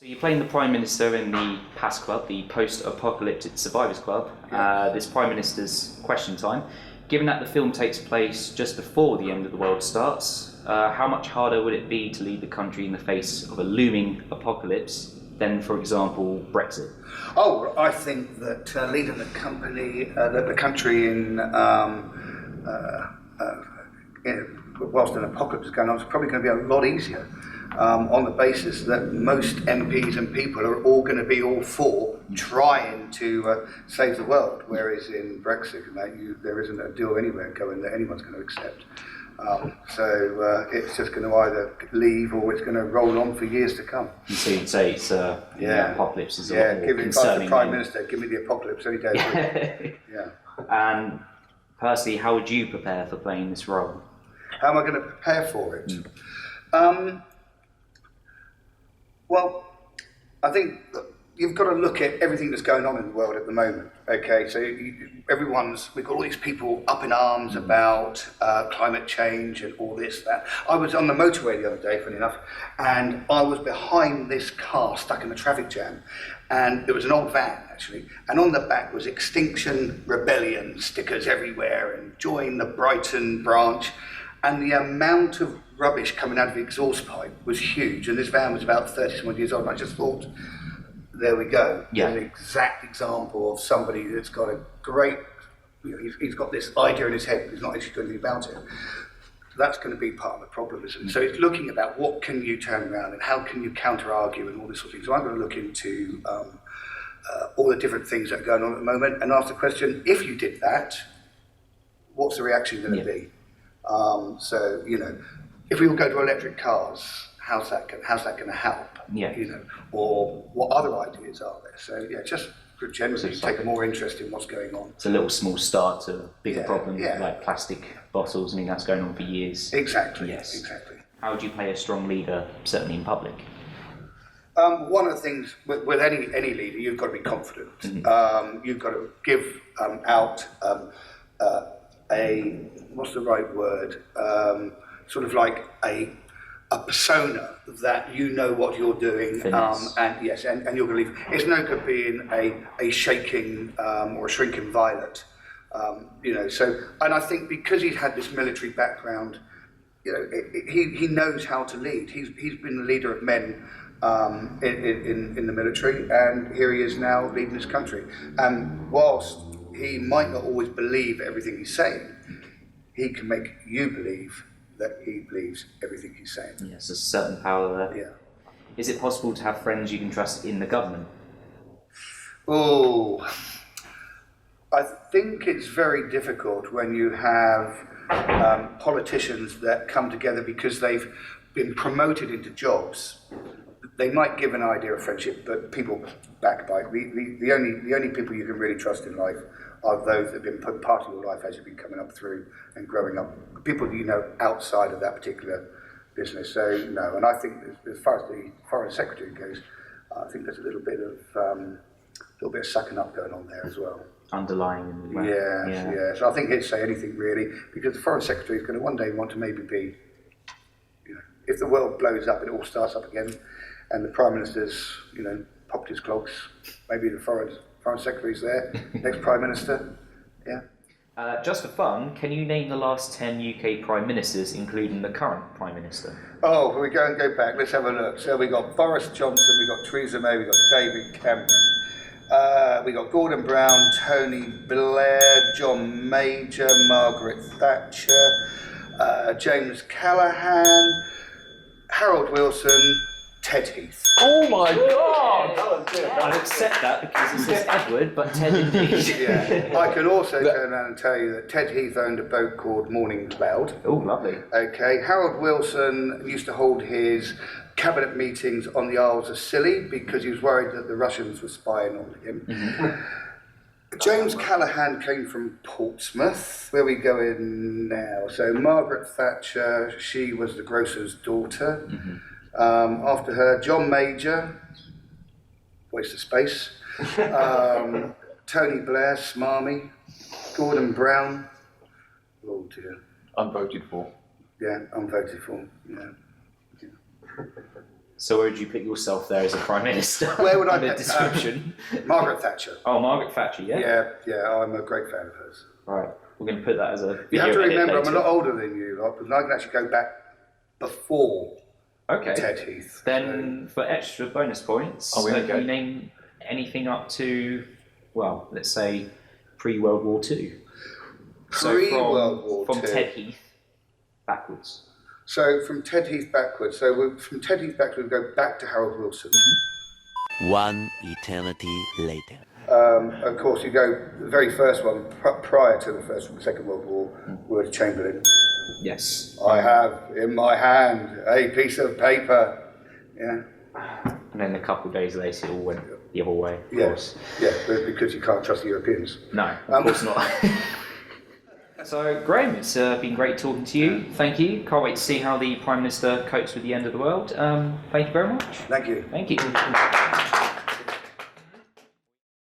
So you're playing the Prime Minister in the PASS Club, the Post-Apocalyptic Survivors Club. This Prime Minister's question time. Given that the film takes place just before the end of the world starts, how much harder would it be to lead the country in the face of a looming apocalypse than, for example, Brexit? Oh, I think that leading the country whilst an apocalypse is going on, is probably going to be a lot easier. On the basis that most MPs and people are all going to be all for trying to save the world, whereas in Brexit, there isn't a deal anywhere going that anyone's going to accept. So it's just going to either leave or it's going to roll on for years to come. So you'd say it's the apocalypse is a lot more concerning. If I was the Prime Minister, give me the apocalypse any day of the week. Yeah. And personally, how would you prepare for playing this role? How am I going to prepare for it? Well, I think you've got to look at everything that's going on in the world at the moment. Okay, so we've got all these people up in arms about climate change and all this, that. I was on the motorway the other day, funny enough, and I was behind this car stuck in a traffic jam, and it was an old van actually, and on the back was Extinction Rebellion stickers everywhere, and join the Brighton branch, and the amount of rubbish coming out of the exhaust pipe was huge, and this van was about 30-some years old, and I just thought, there we go. Yeah. An exact example of somebody that's got a great, he's got this idea in his head, but he's not actually doing anything about it. That's going to be part of the problem, isn't it? So it's looking about what can you turn around and how can you counter-argue and all this sort of thing. So I'm going to look into all the different things that are going on at the moment and ask the question, if you did that, what's the reaction going to be? So, if we all go to electric cars, how's that going to help? Yeah. Or what other ideas are there? So just generally take more interest in what's going on. It's a little small start to a bigger problem, like plastic bottles. I mean, that's going on for years. Exactly. Yes. Exactly. How would you play a strong leader, certainly in public? One of the things with any leader, you've got to be confident. Mm-hmm. You've got to give out what's the right word? Sort of like a persona that you know what you're doing, and you're going to leave. It's no good being a shaking or a shrinking violet, So, and I think because he's had this military background, he knows how to lead. He's been the leader of men in the military, and here he is now leading this country. And whilst he might not always believe everything he's saying, he can make you believe that he believes everything he's saying. Yes, there's a certain power there. Yeah. Is it possible to have friends you can trust in the government? Oh, I think it's very difficult when you have politicians that come together because they've been promoted into jobs. They might give an idea of friendship, but people backbite. The only people you can really trust in life are those that have been part of your life as you've been coming up through and growing up. People outside of that particular business. So no, and I think as far as the Foreign Secretary goes, I think there's a little bit of sucking up going on there as well. Underlying in the way. Yeah. So I think he'd say anything really, because the Foreign Secretary is going to one day want to maybe be, if the world blows up and it all starts up again, and the Prime Minister's, popped his clogs, maybe the Foreign Secretary's there, next Prime Minister, yeah. Just for fun, can you name the last 10 UK Prime Ministers, including the current Prime Minister? Oh, we go back, let's have a look. So we got Boris Johnson, we got Theresa May, we got David Cameron, we got Gordon Brown, Tony Blair, John Major, Margaret Thatcher, James Callaghan, Harold Wilson, Ted Heath. Oh my God! I'll accept that because it says Edward, but Ted indeed. Yeah. I can also turn around and tell you that Ted Heath owned a boat called Morning Cloud. Oh, lovely. Okay. Harold Wilson used to hold his cabinet meetings on the Isles of Scilly because he was worried that the Russians were spying on him. Mm-hmm. James Callaghan came from Portsmouth. Where are we going now? So Margaret Thatcher, she was the grocer's daughter. Mm-hmm. After her, John Major, waste of space, Tony Blair, smarmy, Gordon Brown, oh dear. Unvoted for. Yeah, unvoted for, yeah. So where would you put yourself there as a Prime Minister? Where would I the put description? Margaret Thatcher. Oh, Margaret Thatcher, yeah? Yeah, I'm a great fan of hers. Right, we're going to put that as a video You have to edit remember, later. I'm a lot older than you, lot, but I can actually go back before Ted Heath. Then for extra bonus points, can you name anything up to, well, let's say pre-World War II? Pre-World War From II. Ted Heath backwards. So from Ted Heath backwards. From Ted Heath backwards, we go back to Harold Wilson. One eternity later. Of course, you go the very first one prior to the Second World War, were Chamberlain. Yes. I have in my hand a piece of paper. Yeah. And then a couple of days later, it all went the other way. Of course. Yeah, but because you can't trust the Europeans. No, of course not. So, Graham, it's been great talking to you. Thank you. Can't wait to see how the Prime Minister copes with the end of the world. Thank you very much. Thank you. Thank you.